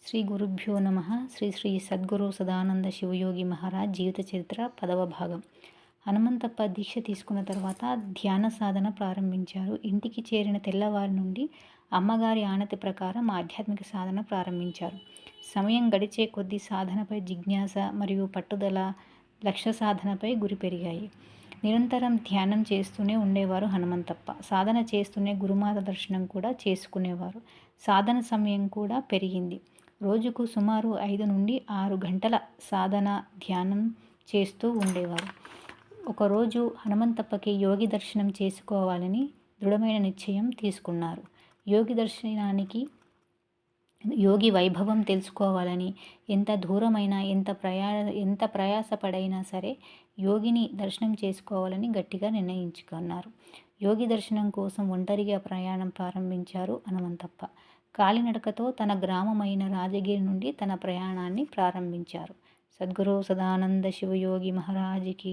శ్రీ గురుభ్యో నమ. శ్రీ శ్రీ సద్గురు సదానంద శివయోగి మహారాజ్ జీవిత చరిత్ర 10వ భాగం. హనుమంతప్ప దీక్ష తీసుకున్న తర్వాత ధ్యాన సాధన ప్రారంభించారు. ఇంటికి చేరిన తెల్లవారి నుండి అమ్మగారి ఆనతి ప్రకారం ఆధ్యాత్మిక సాధన ప్రారంభించారు. సమయం గడిచే కొద్దీ సాధనపై జిజ్ఞాస మరియు పట్టుదల, లక్ష్య సాధనపై గురి పెరిగాయి. నిరంతరం ధ్యానం చేస్తూనే ఉండేవారు హనుమంతప్ప. సాధన చేస్తూనే గురుమాత దర్శనం కూడా చేసుకునేవారు. సాధన సమయం కూడా పెరిగింది. రోజుకు సుమారు 5 నుండి 6 గంటల సాధన, ధ్యానం చేస్తూ ఉండేవారు. ఒకరోజు హనుమంతప్పకి యోగి దర్శనం చేసుకోవాలని దృఢమైన నిశ్చయం తీసుకున్నారు. యోగి వైభవం తెలుసుకోవాలని, ఎంత దూరమైనా ఎంత ప్రయాసపడైనా సరే యోగిని దర్శనం చేసుకోవాలని గట్టిగా నిర్ణయించుకున్నారు. యోగి దర్శనం కోసం ఒంటరిగా ప్రయాణం ప్రారంభించారు హనుమంతప్ప. కాలినడకతో తన గ్రామమైన రాజగిరి నుండి తన ప్రయాణాన్ని ప్రారంభించారు. సద్గురు సదానంద శివయోగి మహారాజ్కి